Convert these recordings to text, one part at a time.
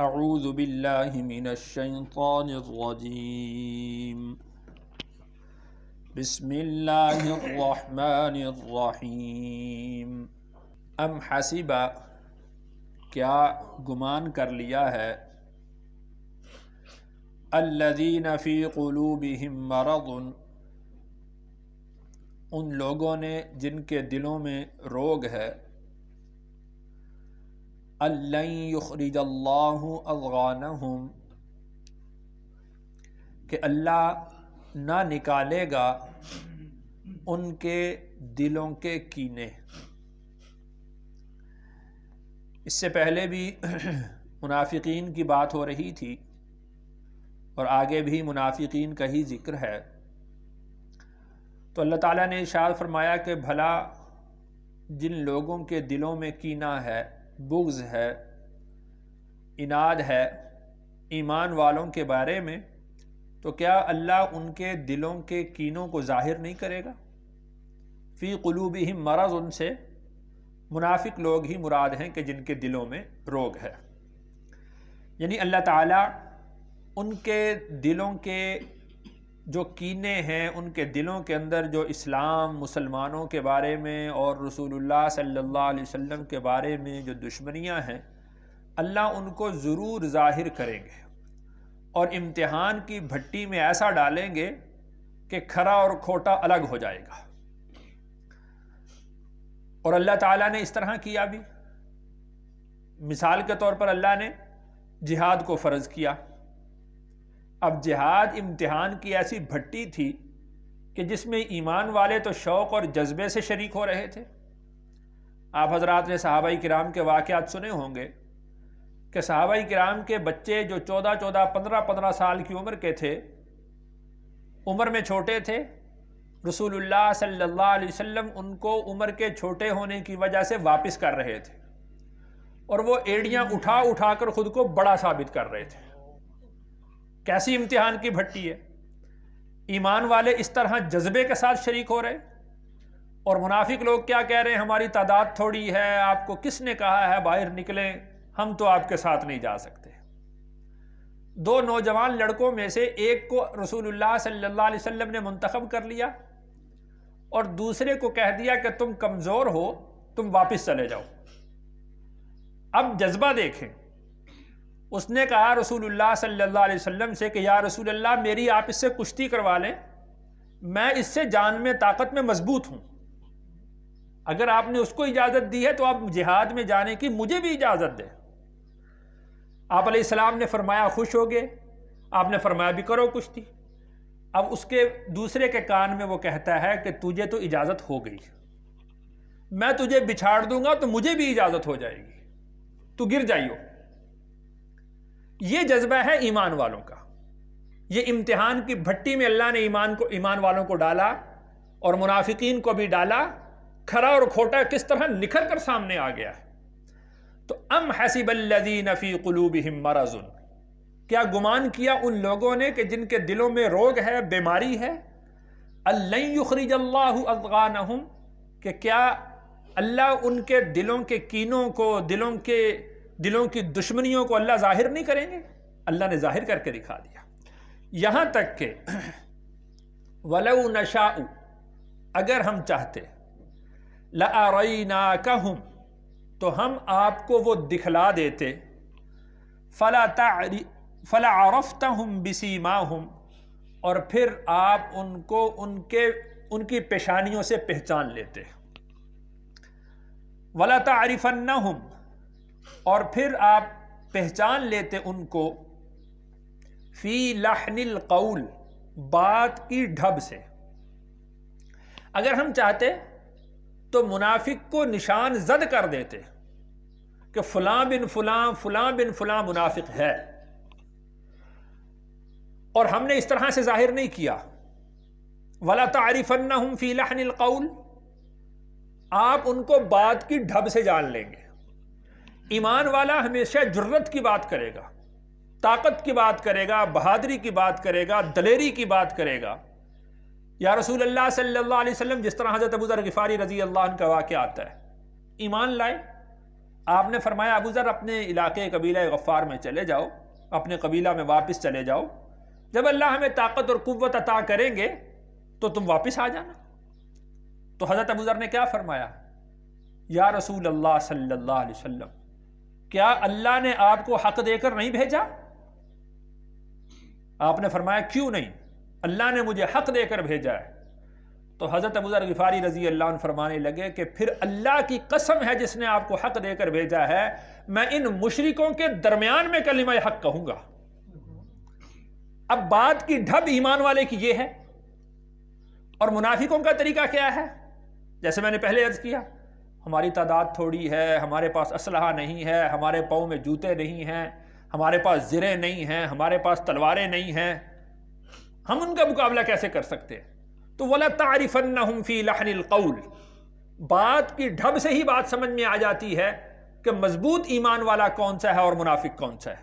اعوذ باللہ من الشیطان الرجیم بسم اللہ الرحمن الرحیم ام حسب کیا گمان کر لیا ہے الذین فی قلوبہم مرض ان لوگوں نے جن کے دلوں میں روگ ہے لن یخرج اللہ اضغانہم کہ اللہ نہ نکالے گا ان کے دلوں کے کینے۔ اس سے پہلے بھی منافقین کی بات ہو رہی تھی اور آگے بھی منافقین کا ہی ذکر ہے، تو اللہ تعالیٰ نے ارشاد فرمایا کہ بھلا جن لوگوں کے دلوں میں کینہ ہے، بغض ہے، عناد ہے ایمان والوں کے بارے میں، تو کیا اللہ ان کے دلوں کے کینوں کو ظاہر نہیں کرے گا؟ فی قلوبہم مرض، ان سے منافق لوگ ہی مراد ہیں کہ جن کے دلوں میں روگ ہے، یعنی اللہ تعالیٰ ان کے دلوں کے جو کینے ہیں، ان کے دلوں کے اندر جو اسلام، مسلمانوں کے بارے میں اور رسول اللہ صلی اللہ علیہ وسلم کے بارے میں جو دشمنیاں ہیں، اللہ ان کو ضرور ظاہر کریں گے اور امتحان کی بھٹی میں ایسا ڈالیں گے کہ کھرا اور کھوٹا الگ ہو جائے گا۔ اور اللہ تعالیٰ نے اس طرح کیا بھی، مثال کے طور پر اللہ نے جہاد کو فرض کیا۔ اب جہاد امتحان کی ایسی بھٹی تھی کہ جس میں ایمان والے تو شوق اور جذبے سے شریک ہو رہے تھے۔ آپ حضرات نے صحابہ کرام کے واقعات سنے ہوں گے کہ صحابہ کرام کے بچے جو 15 سال کی عمر کے تھے، عمر میں چھوٹے تھے، رسول اللہ صلی اللہ علیہ وسلم ان کو عمر کے چھوٹے ہونے کی وجہ سے واپس کر رہے تھے اور وہ ایڑیاں اٹھا اٹھا کر خود کو بڑا ثابت کر رہے تھے۔ کیسی امتحان کی بھٹی ہے! ایمان والے اس طرح جذبے کے ساتھ شریک ہو رہے، اور منافق لوگ کیا کہہ رہے ہیں؟ ہماری تعداد تھوڑی ہے، آپ کو کس نے کہا ہے باہر نکلیں، ہم تو آپ کے ساتھ نہیں جا سکتے۔ دو نوجوان لڑکوں میں سے ایک کو رسول اللہ صلی اللہ علیہ وسلم نے منتخب کر لیا اور دوسرے کو کہہ دیا کہ تم کمزور ہو، تم واپس چلے جاؤ۔ اب جذبہ دیکھیں، اس نے کہا رسول اللہ صلی اللہ علیہ وسلم سے کہ یا رسول اللہ، میری آپ اس سے کشتی کروا لیں، میں اس سے جان میں طاقت میں مضبوط ہوں۔ اگر آپ نے اس کو اجازت دی ہے تو آپ جہاد میں جانے کی مجھے بھی اجازت دیں۔ آپ علیہ السلام نے فرمایا خوش ہو گئے، آپ نے فرمایا بھی کرو کشتی۔ اب اس کے دوسرے کے کان میں وہ کہتا ہے کہ تجھے تو اجازت ہو گئی، میں تجھے بچھاڑ دوں گا تو مجھے بھی اجازت ہو جائے گی، تو گر جائیو۔ یہ جذبہ ہے ایمان والوں کا۔ یہ امتحان کی بھٹی میں اللہ نے ایمان والوں کو ڈالا اور منافقین کو بھی ڈالا، کھرا اور کھوٹا کس طرح نکھر کر سامنے آ گیا ہے۔ تو ام حسب الذین فی قلوبہم مرض، کیا گمان کیا ان لوگوں نے کہ جن کے دلوں میں روگ ہے، بیماری ہے، لن یخرج اللہ اضغانہم، کہ کیا اللہ ان کے دلوں کے کینوں کو، دلوں کی دشمنیوں کو اللہ ظاہر نہیں کریں گے؟ اللہ نے ظاہر کر کے دکھا دیا، یہاں تک کہ وَلَوْ نَشَاءُ، اگر ہم چاہتے، لَأَرَيْنَاكَهُمْ، تو ہم آپ کو وہ دکھلا دیتے، فَلَعَرَفْتَهُمْ بِسِيمَاهُمْ، اور پھر آپ ان کو ان کی پیشانیوں سے پہچان لیتے، وَلَتَعْرِفَنَّهُمْ، اور پھر آپ پہچان لیتے ان کو، فی لحن القول، بات کی ڈھب سے۔ اگر ہم چاہتے تو منافق کو نشان زد کر دیتے کہ فلاں بن فلاں، فلاں بن فلاں منافق ہے، اور ہم نے اس طرح سے ظاہر نہیں کیا۔ وَلَتَعْرِفَنَّهُمْ فِي لَحْنِ الْقَوْلِ، آپ ان کو بات کی ڈھب سے جان لیں گے۔ ایمان والا ہمیشہ جرت کی بات کرے گا، طاقت کی بات کرے گا، بہادری کی بات کرے گا، دلیری کی بات کرے گا۔ یا رسول اللہ صلی اللہ علیہ وسلم، جس طرح حضرت ابو ذر غفاری رضی اللہ عنہ کا واقعہ آتا ہے، ایمان لائے آپ نے فرمایا ابو ذر اپنے علاقے قبیلہ غفار میں چلے جاؤ، اپنے قبیلہ میں واپس چلے جاؤ، جب اللہ ہمیں طاقت اور قوت عطا کریں گے تو تم واپس آ جانا۔ تو حضرت ابو ذر نے کیا فرمایا؟ یا رسول اللہ صلی اللہ علیہ وسلم، کیا اللہ نے آپ کو حق دے کر نہیں بھیجا؟ آپ نے فرمایا کیوں نہیں، اللہ نے مجھے حق دے کر بھیجا ہے۔ تو حضرت ابو ذر غفاری رضی اللہ عنہ فرمانے لگے کہ پھر اللہ کی قسم ہے جس نے آپ کو حق دے کر بھیجا ہے، میں ان مشرکوں کے درمیان میں کلمہ حق کہوں گا۔ اب بات کی ڈھب ایمان والے کی یہ ہے، اور منافقوں کا طریقہ کیا ہے؟ جیسے میں نے پہلے عرض کیا، ہماری تعداد تھوڑی ہے، ہمارے پاس اسلحہ نہیں ہے، ہمارے پاؤں میں جوتے نہیں ہیں، ہمارے پاس زریں نہیں ہیں، ہمارے پاس تلواریں نہیں ہیں، ہم ان کا مقابلہ کیسے کر سکتے؟ تو وَلَا تَعْرِفَنَّهُمْ فِي لَحْنِ الْقَوْلِ، بات کی ڈھب سے ہی بات سمجھ میں آ جاتی ہے کہ مضبوط ایمان والا کون سا ہے اور منافق کون سا ہے۔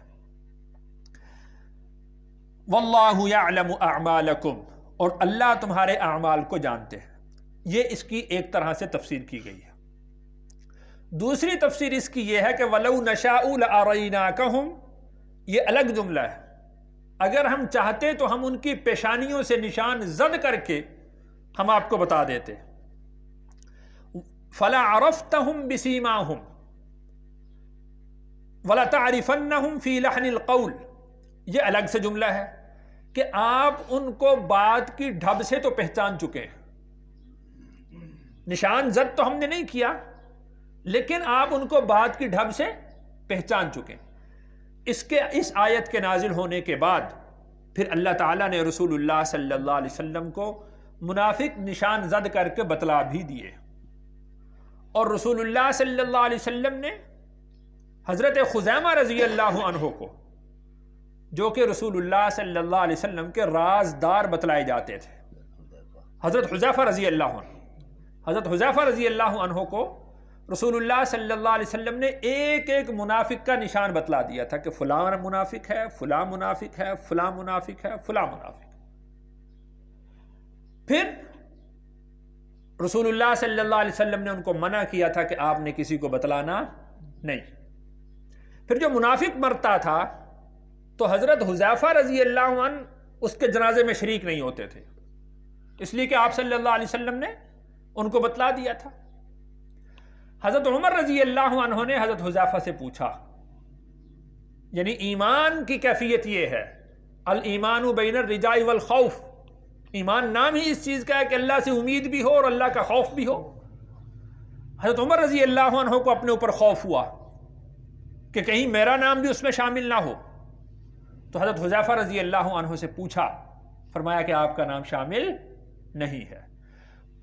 وَاللَّهُ يَعْلَمُ أَعْمَالَكُمْ، اور اللہ تمہارے اعمال کو جانتے ہیں۔ یہ اس کی ایک طرح سے تفسیر کی گئی ہے۔ دوسری تفسیر اس کی یہ ہے کہ وَلَوْ نَشَاءُ لَأَرَيْنَاكَهُمْ، یہ الگ جملہ ہے، اگر ہم چاہتے تو ہم ان کی پیشانیوں سے نشان زد کر کے ہم آپ کو بتا دیتے۔ فَلَا عَرَفْتَهُمْ بِسِيمَاهُمْ وَلَا تَعْرِفَنَّهُمْ فِي لَحْنِ الْقَوْلِ، یہ الگ سے جملہ ہے کہ آپ ان کو بات کی ڈھب سے تو پہچان چکے ہیں، نشان زد تو ہم نے نہیں کیا، لیکن آپ ان کو بات کی ڈھب سے پہچان چکے ہیں۔ اس آیت کے نازل ہونے کے بعد پھر اللہ تعالیٰ نے رسول اللہ صلی اللہ علیہ وسلم کو منافق نشان زد کر کے بتلا بھی دیے، اور رسول اللہ صلی اللہ علیہ وسلم نے حضرت خزیمہ رضی اللہ عنہ کو، جو کہ رسول اللہ صلی اللہ علیہ وسلم کے رازدار بتلائے جاتے تھے، حضرت حذیفہ رضی اللہ عنہ کو رسول اللہ صلی اللہ علیہ وسلم نے ایک ایک منافق کا نشان بتلا دیا تھا کہ فلاں منافق ہے، فلاں منافق ہے، فلاں منافق ہے، فلاں منافق۔ پھر رسول اللہ صلی اللہ علیہ وسلم نے ان کو منع کیا تھا کہ آپ نے کسی کو بتلانا نہیں۔ پھر جو منافق مرتا تھا تو حضرت حذیفہ رضی اللہ عنہ اس کے جنازے میں شریک نہیں ہوتے تھے، اس لیے کہ آپ صلی اللہ علیہ وسلم نے ان کو بتلا دیا تھا۔ حضرت عمر رضی اللہ عنہ نے حضرت حذیفہ سے پوچھا، یعنی ایمان کی کیفیت یہ ہے، الایمان بین الرجاء والخوف، ایمان نام ہی اس چیز کا ہے کہ اللہ سے امید بھی ہو اور اللہ کا خوف بھی ہو۔ حضرت عمر رضی اللہ عنہ کو اپنے اوپر خوف ہوا کہ کہیں میرا نام بھی اس میں شامل نہ ہو، تو حضرت حذیفہ رضی اللہ عنہ سے پوچھا، فرمایا کہ آپ کا نام شامل نہیں ہے۔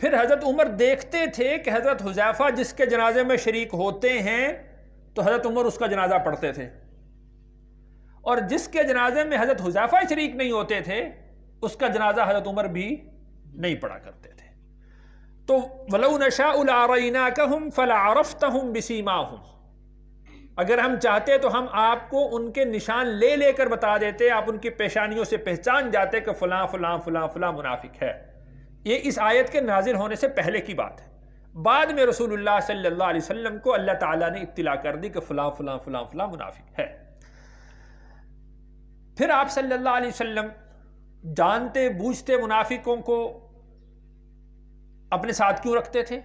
پھر حضرت عمر دیکھتے تھے کہ حضرت حذیفہ جس کے جنازے میں شریک ہوتے ہیں تو حضرت عمر اس کا جنازہ پڑھتے تھے، اور جس کے جنازے میں حضرت حذیفہ شریک نہیں ہوتے تھے اس کا جنازہ حضرت عمر بھی نہیں پڑھا کرتے تھے۔ تو وَلَوْ نَشَاءُ لَأَرَيْنَاكَهُمْ فَلَعَرَفْتَهُمْ بِسِيمَاهُمْ، اگر ہم چاہتے تو ہم آپ کو ان کے نشان لے لے کر بتا دیتے، آپ ان کی پیشانیوں سے پہچان جاتے کہ فلاں فلاں فلاں فلاں منافق ہے۔ یہ اس آیت کے نازل ہونے سے پہلے کی بات ہے۔ بعد میں رسول اللہ صلی اللہ علیہ وسلم کو اللہ تعالیٰ نے اطلاع کر دی کہ فلاں فلاں فلاں فلاں منافق ہے۔ پھر آپ صلی اللہ علیہ وسلم جانتے بوجھتے منافقوں کو اپنے ساتھ کیوں رکھتے تھے؟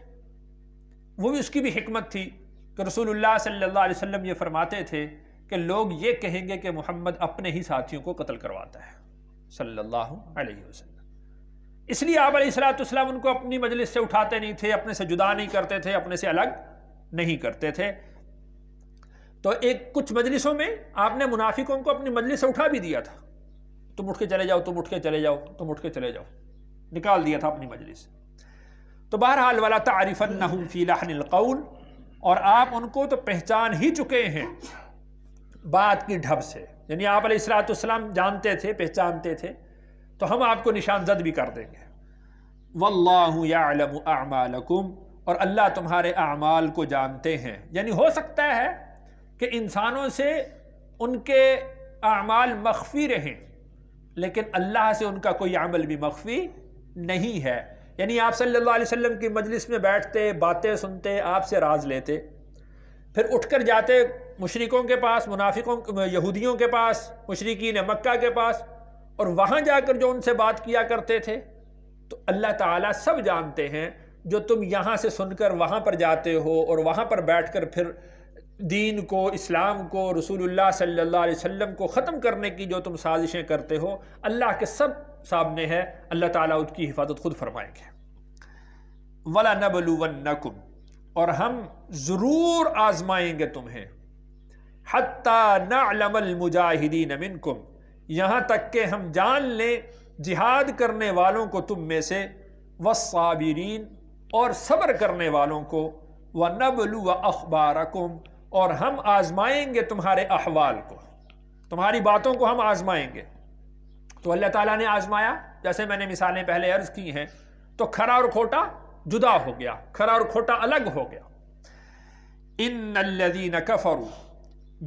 وہ بھی اس کی بھی حکمت تھی کہ رسول اللہ صلی اللہ علیہ وسلم یہ فرماتے تھے کہ لوگ یہ کہیں گے کہ محمد اپنے ہی ساتھیوں کو قتل کرواتا ہے صلی اللہ علیہ وسلم، اس لیے آپ علیہ السلام ان کو اپنی مجلس سے اٹھاتے نہیں تھے، اپنے سے جدا نہیں کرتے تھے، اپنے سے الگ نہیں کرتے تھے۔ تو کچھ مجلسوں میں آپ نے منافقوں کو اپنی مجلس سے اٹھا بھی دیا تھا، تم اٹھ کے چلے جاؤ، تم اٹھ کے چلے جاؤ، تم اٹھ کے چلے جاؤ، نکال دیا تھا اپنی مجلس سے۔ تو بہرحال وَلَا تَعْرِفَنَّهُمْ فِي لَحْنِ الْقَوْلِ، اور آپ ان کو تو پہچان ہی چکے ہیں بات کی ڈھب سے، یعنی آپ علیہ السلام جانتے تھے، پہچانتے تھے، تو ہم آپ کو نشان زد بھی کر دیں گے۔ وَاللَّهُ يَعْلَمُ أَعْمَالَكُمْ، اور اللہ تمہارے اعمال کو جانتے ہیں، یعنی ہو سکتا ہے کہ انسانوں سے ان کے اعمال مخفی رہیں لیکن اللہ سے ان کا کوئی عمل بھی مخفی نہیں ہے۔ یعنی آپ صلی اللہ علیہ وسلم کی مجلس میں بیٹھتے، باتیں سنتے، آپ سے راز لیتے، پھر اٹھ کر جاتے مشرکوں کے پاس، منافقوں، یہودیوں کے پاس، مشرکین مکہ کے پاس، اور وہاں جا کر جو ان سے بات کیا کرتے تھے. تو اللہ تعالیٰ سب جانتے ہیں جو تم یہاں سے سن کر وہاں پر جاتے ہو اور وہاں پر بیٹھ کر پھر دین کو، اسلام کو، رسول اللہ صلی اللہ علیہ وسلم کو ختم کرنے کی جو تم سازشیں کرتے ہو، اللہ کے سب سامنے ہے. اللہ تعالیٰ اس کی حفاظت خود فرمائیں گے. وَلَنَبْلُوَنَّكُمْ، اور ہم ضرور آزمائیں گے تمہیں، حَتَّى نَعْلَمَ الْمُجَاهِدِينَ مِنْكُمْ، یہاں تک کہ ہم جان لیں جہاد کرنے والوں کو تم میں سے، وَالصَّابِرِينَ، اور صبر کرنے والوں کو، وَنَبْلُوَ أَخْبَارَكُمْ، اور ہم آزمائیں گے تمہارے احوال کو، تمہاری باتوں کو ہم آزمائیں گے. تو اللہ تعالیٰ نے آزمایا، جیسے میں نے مثالیں پہلے عرض کی ہیں. تو کھرا اور کھوٹا جدا ہو گیا، کھرا اور کھوٹا الگ ہو گیا. ان الذین کفروا،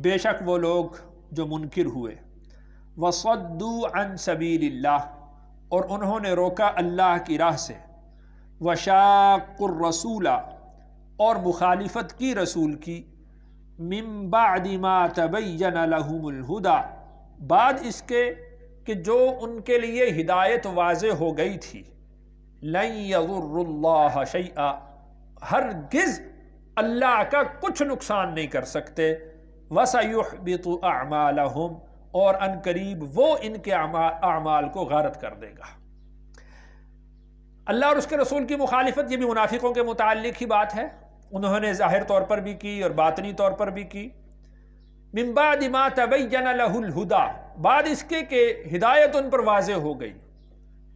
بے شک وہ لوگ جو منکر ہوئے، وصدوا عن سبیل اللہ، اور انہوں نے روکا اللہ کی راہ سے، وشاقوا الرسول، اور مخالفت کی رسول کی، من بعد ما تبین لهم الہدی، بعد اس کے کہ جو ان کے لیے ہدایت واضح ہو گئی تھی. لن یضر اللہ شیئا، ہرگز اللہ کا کچھ نقصان نہیں کر سکتے. وسیحبط اعمالہم، اور ان قریب وہ ان کے اعمال کو غارت کر دے گا. اللہ اور اس کے رسول کی مخالفت یہ بھی منافقوں کے متعلق ہی بات ہے. انہوں نے ظاہر طور پر بھی کی اور باطنی طور پر بھی کی. من بعد ما تبین له الہدی، بعد اس کے کہ ہدایت ان پر واضح ہو گئی.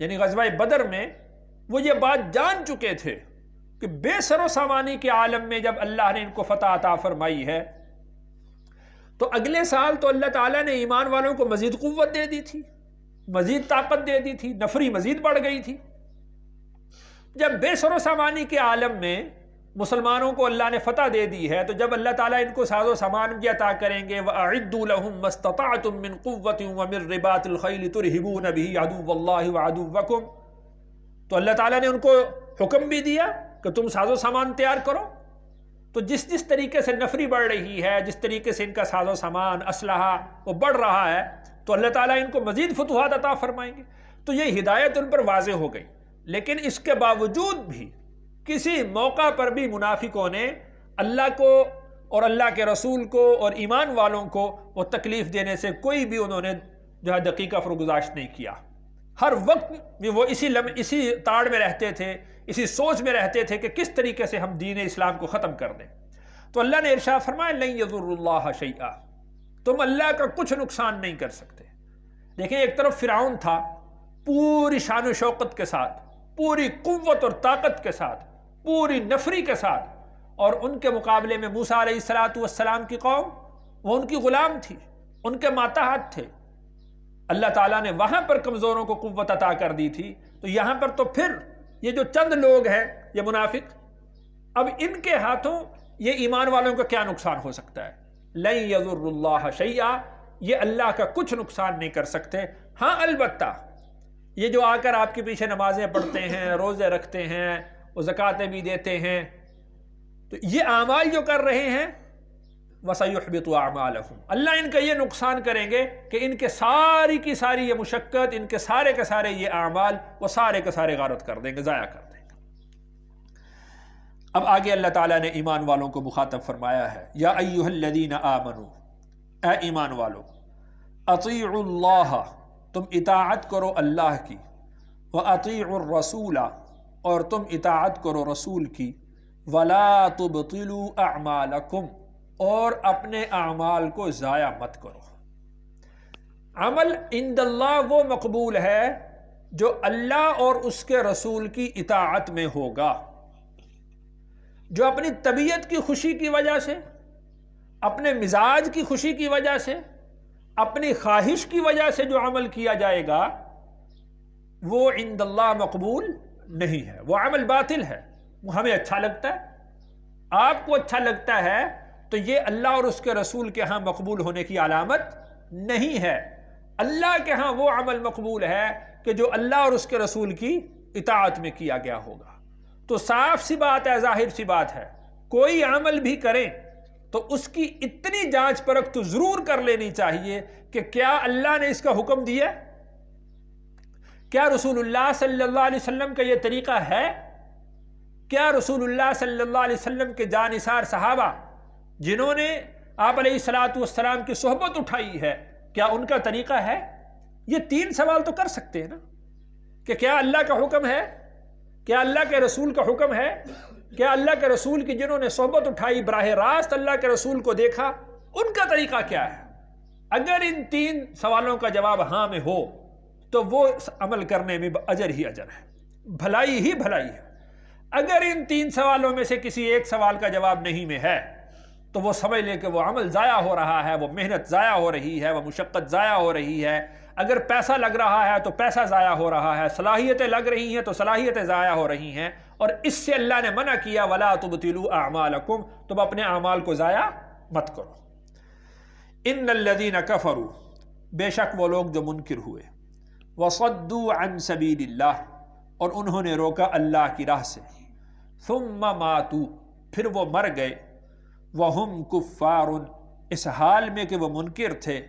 یعنی غزوہ بدر میں وہ یہ بات جان چکے تھے کہ بے سر و سامانی کے عالم میں جب اللہ نے ان کو فتح عطا فرمائی ہے، تو اگلے سال تو اللہ تعالیٰ نے ایمان والوں کو مزید قوت دے دی تھی، مزید طاقت دے دی تھی، نفری مزید بڑھ گئی تھی. جب بے سر و سامانی کے عالم میں مسلمانوں کو اللہ نے فتح دے دی ہے، تو جب اللہ تعالیٰ ان کو ساز و سامان بھی عطا کریں گے، وَأَعِدُّوا لَهُم مَّا اسْتَطَعْتُم مِّن قُوَّةٍ وَمِن رِّبَاطِ الْخَيْلِ تُرْهِبُونَ بِهِ عَدُوَّ اللَّهِ وَعَدُوَّكُمْ، تو اللہ تعالیٰ نے ان کو حکم بھی دیا کہ تم ساز و سامان تیار کرو. تو جس طریقے سے نفری بڑھ رہی ہے، جس طریقے سے ان کا ساز و سامان، اسلحہ وہ بڑھ رہا ہے، تو اللہ تعالیٰ ان کو مزید فتوحات عطا فرمائیں گے. تو یہ ہدایت ان پر واضح ہو گئی. لیکن اس کے باوجود بھی کسی موقع پر بھی منافقوں نے اللہ کو اور اللہ کے رسول کو اور ایمان والوں کو وہ تکلیف دینے سے کوئی بھی انہوں نے جو ہے دقیقہ فرگزاشت نہیں کیا. ہر وقت بھی وہ اسی تاڑ میں رہتے تھے، اسی سوچ میں رہتے تھے کہ کس طریقے سے ہم دین اسلام کو ختم کر دیں. تو اللہ نے ارشاد فرمایا لن یضر اللہ شیئا، تم اللہ کا کچھ نقصان نہیں کر سکتے. دیکھیں ایک طرف فرعون تھا، پوری شان و شوقت کے ساتھ، پوری قوت اور طاقت کے ساتھ، پوری نفری کے ساتھ، اور ان کے مقابلے میں موسیٰ علیہ السلام کی قوم وہ ان کی غلام تھی، ان کے ماتحت تھے. اللہ تعالیٰ نے وہاں پر کمزوروں کو قوت عطا کر دی تھی. تو یہاں پر تو پھر یہ جو چند لوگ ہیں یہ منافق، اب ان کے ہاتھوں یہ ایمان والوں کا کیا نقصان ہو سکتا ہے؟ لن یضر اللہ شیئا، یہ اللہ کا کچھ نقصان نہیں کر سکتے. ہاں البتہ یہ جو آ کر آپ کے پیچھے نمازیں پڑھتے ہیں، روزے رکھتے ہیں، وہ زکاتیں بھی دیتے ہیں، تو یہ اعمال جو کر رہے ہیں وَسَيُحْبِطُ أَعْمَالَهُمْ، اللہ ان کا یہ نقصان کریں گے کہ ان کے ساری کی ساری یہ مشقت، ان کے سارے کے سارے یہ اعمال وہ سارے کے سارے غارت کر دیں گے، ضائع کر دیں گے. اب آگے اللہ تعالیٰ نے ایمان والوں کو مخاطب فرمایا ہے، یا ایھا الذین آمنوا، اے ایمان والو، اطیعوا اللہ، تم اطاعت کرو اللہ کی، وَأَطِيعُوا الرَّسُولَ، اور تم اطاعت کرو رسول کی، وَلَا تُبْطِلُوا أَعْمَالَكُمْ، اور اپنے اعمال کو ضائع مت کرو. عمل عند اللہ وہ مقبول ہے جو اللہ اور اس کے رسول کی اطاعت میں ہوگا. جو اپنی طبیعت کی خوشی کی وجہ سے، اپنے مزاج کی خوشی کی وجہ سے، اپنی خواہش کی وجہ سے جو عمل کیا جائے گا وہ عند اللہ مقبول نہیں ہے، وہ عمل باطل ہے. وہ ہمیں اچھا لگتا ہے، آپ کو اچھا لگتا ہے، تو یہ اللہ اور اس کے رسول کے ہاں مقبول ہونے کی علامت نہیں ہے. اللہ کے ہاں وہ عمل مقبول ہے کہ جو اللہ اور اس کے رسول کی اطاعت میں کیا گیا ہوگا. تو صاف سی بات ہے، ظاہر سی بات ہے، کوئی عمل بھی کریں تو اس کی اتنی جانچ پرکھ تو ضرور کر لینی چاہیے کہ کیا اللہ نے اس کا حکم دیا، کیا رسول اللہ صلی اللہ علیہ وسلم کا یہ طریقہ ہے، کیا رسول اللہ صلی اللہ علیہ وسلم کے جانثار صحابہ جنہوں نے آپ علیہ الصلوۃ والسلام کی صحبت اٹھائی ہے، کیا ان کا طریقہ ہے؟ یہ 3 سوال تو کر سکتے ہیں نا، کہ کیا اللہ کا حکم ہے، کیا اللہ کے رسول کا حکم ہے، کیا اللہ کے رسول کی جنہوں نے صحبت اٹھائی براہ راست اللہ کے رسول کو دیکھا ان کا طریقہ کیا ہے؟ اگر ان 3 سوالوں کا جواب ہاں میں ہو تو وہ عمل کرنے میں اجر ہی اجر ہے، بھلائی ہی بھلائی ہے۔ اگر ان 3 سوالوں میں سے کسی ایک سوال کا جواب نہیں میں ہے تو وہ سمجھ لے کہ وہ عمل ضائع ہو رہا ہے، وہ محنت ضائع ہو رہی ہے، وہ مشقت ضائع ہو رہی ہے۔ اگر پیسہ لگ رہا ہے تو پیسہ ضائع ہو رہا ہے، صلاحیتیں لگ رہی ہیں تو صلاحیتیں ضائع ہو رہی ہیں، اور اس سے اللہ نے منع کیا وَلَا تُبْطِلُوا أَعْمَالَكُمْ، تم اپنے اعمال کو ضائع مت کرو۔ إِنَّ الَّذِينَ كَفَرُوا، بے شک وہ لوگ جو منکر ہوئے، وَصَدُّوا عَن سَبِيلِ اللَّهِ، اور انہوں نے روکا اللہ کی راہ سے، ثُمَّ مَاتُوا، پھر وہ مر گئے، وَهُمْ كُفَّارٌ، اس حال میں کہ وہ منکر تھے،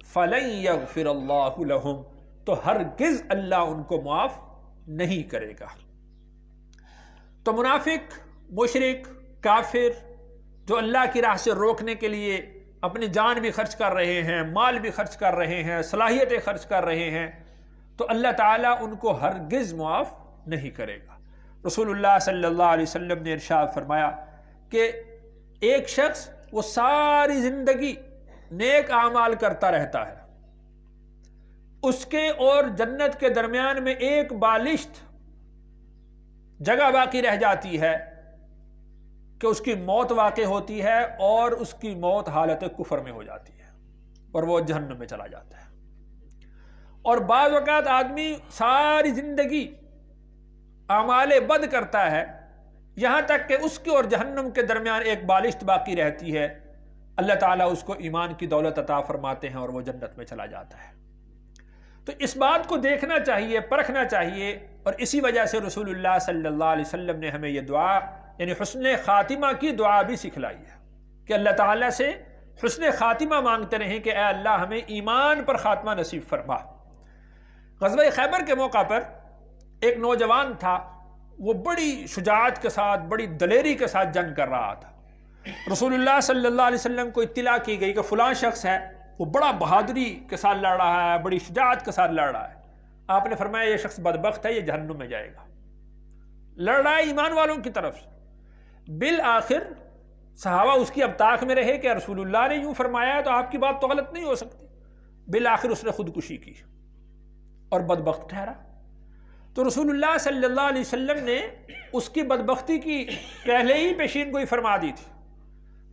فَلَن يَغْفِرَ اللَّهُ لَهُمْ، تو ہرگز اللہ ان کو معاف نہیں کرے گا۔ تو منافق، مشرک، کافر جو اللہ کی راہ سے روکنے کے لیے اپنی جان بھی خرچ کر رہے ہیں، مال بھی خرچ کر رہے ہیں، صلاحیتیں خرچ کر رہے ہیں، تو اللہ تعالیٰ ان کو ہرگز معاف نہیں کرے گا۔ رسول اللہ صلی اللہ علیہ وسلم نے ارشاد فرمایا کہ ایک شخص وہ ساری زندگی نیک اعمال کرتا رہتا ہے، اس کے اور جنت کے درمیان میں ایک بالشت جگہ باقی رہ جاتی ہے کہ اس کی موت واقع ہوتی ہے، اور اس کی موت حالت کفر میں ہو جاتی ہے اور وہ جہنم میں چلا جاتا ہے۔ اور بعض اوقات آدمی ساری زندگی اعمال بد کرتا ہے، یہاں تک کہ اس کے اور جہنم کے درمیان ایک بالشت باقی رہتی ہے، اللہ تعالیٰ اس کو ایمان کی دولت عطا فرماتے ہیں اور وہ جنت میں چلا جاتا ہے۔ تو اس بات کو دیکھنا چاہیے، پرکھنا چاہیے، اور اسی وجہ سے رسول اللہ صلی اللہ علیہ وسلم نے ہمیں یہ دعا یعنی حسن خاتمہ کی دعا بھی سکھلائی ہے کہ اللہ تعالیٰ سے حسن خاتمہ مانگتے رہیں کہ اے اللہ ہمیں ایمان پر خاتمہ نصیب فرما۔ غزوہ خیبر کے موقع پر ایک نوجوان تھا، وہ بڑی شجاعت کے ساتھ، بڑی دلیری کے ساتھ جنگ کر رہا تھا۔ رسول اللہ صلی اللہ علیہ وسلم کو اطلاع کی گئی کہ فلاں شخص ہے، وہ بڑا بہادری کے ساتھ لڑ رہا ہے، بڑی شجاعت کے ساتھ لڑ رہا ہے۔ آپ نے فرمایا یہ شخص بدبخت ہے، یہ جہنم میں جائے گا۔ لڑ رہا ہے ایمان والوں کی طرف سے۔ بالآخر صحابہ اس کی اب طاق میں رہے کہ رسول اللہ نے یوں فرمایا ہے تو آپ کی بات تو غلط نہیں ہو سکتی۔ بالآخر اس نے خودکشی کی اور بدبخت ٹھہرا۔ تو رسول اللہ صلی اللہ علیہ وسلم نے اس کی بدبختی کی پہلے ہی پیشین گوئی فرما دی تھی۔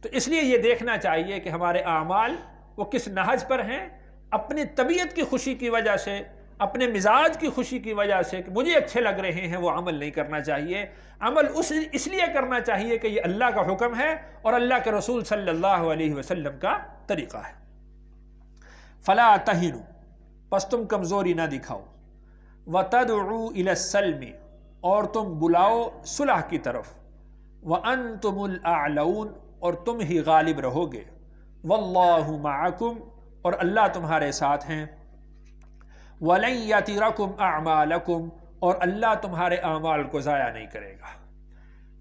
تو اس لیے یہ دیکھنا چاہیے کہ ہمارے اعمال وہ کس نہج پر ہیں۔ اپنی طبیعت کی خوشی کی وجہ سے، اپنے مزاج کی خوشی کی وجہ سے کہ مجھے اچھے لگ رہے ہیں، وہ عمل نہیں کرنا چاہیے۔ عمل اس لیے کرنا چاہیے کہ یہ اللہ کا حکم ہے اور اللہ کے رسول صلی اللہ علیہ وسلم کا طریقہ ہے۔ فلا تہنوا، پس تم کمزوری نہ دکھاؤ، وتدعوا الی السلم، اور تم بلاؤ صلح کی طرف، وانتم الاعلون، اور تم ہی غالب رہو گے، واللہ معکم، اور اللہ تمہارے ساتھ ہیں، وَلَن يَتِرَكُمْ أَعْمَالَكُمْ، اور اللہ تمہارے اعمال کو ضائع نہیں کرے گا۔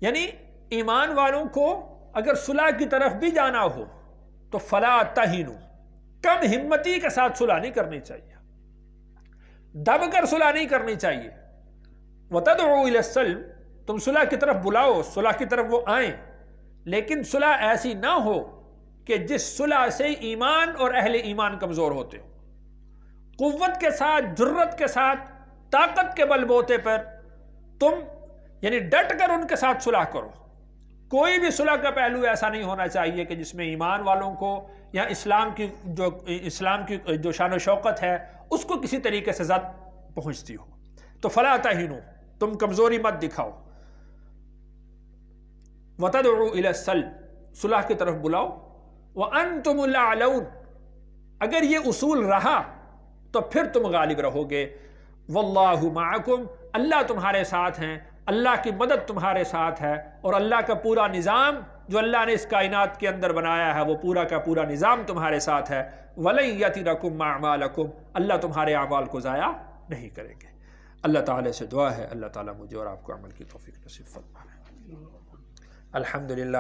یعنی ایمان والوں کو اگر صلح کی طرف بھی جانا ہو تو فلا تہنوا، کم ہمتی کے ساتھ صلح نہیں کرنی چاہیے، دب کر صلح نہیں کرنی چاہیے۔ وَتَدْعُوا إِلَى السَّلْمِ، تم صلح کی طرف بلاؤ، صلح کی طرف وہ آئیں، لیکن صلح ایسی نہ ہو کہ جس صلح سے ایمان اور اہل ایمان کمزور ہوتے ہو۔ قوت کے ساتھ، جرت کے ساتھ، طاقت کے بل بوتے پر تم یعنی ڈٹ کر ان کے ساتھ صلح کرو۔ کوئی بھی صلح کا پہلو ایسا نہیں ہونا چاہیے کہ جس میں ایمان والوں کو یا اسلام کی جو شان و شوکت ہے اس کو کسی طریقے سے زد پہنچتی ہو۔ تو فلا تہنوا، تم کمزوری مت دکھاؤ، وتدعوا الی السلم، صلح کی طرف بلاؤ، وانتم الاعلون، اگر یہ اصول رہا تو پھر تم غالب رہو گے، واللہ معکم، اللہ تمہارے ساتھ ہیں، اللہ کی مدد تمہارے ساتھ ہے، اور اللہ کا پورا نظام جو اللہ نے اس کائنات کے اندر بنایا ہے وہ پورا کا پورا نظام تمہارے ساتھ ہے۔ وَلَن يَتِرَكُمْ أَعْمَالَكُمْ، اللہ تمہارے اعمال کو ضائع نہیں کریں گے۔ اللہ تعالیٰ سے دعا ہے اللہ تعالیٰ مجھے اور آپ کو عمل کی توفیق نصیب فرمائے۔ الحمدللہ۔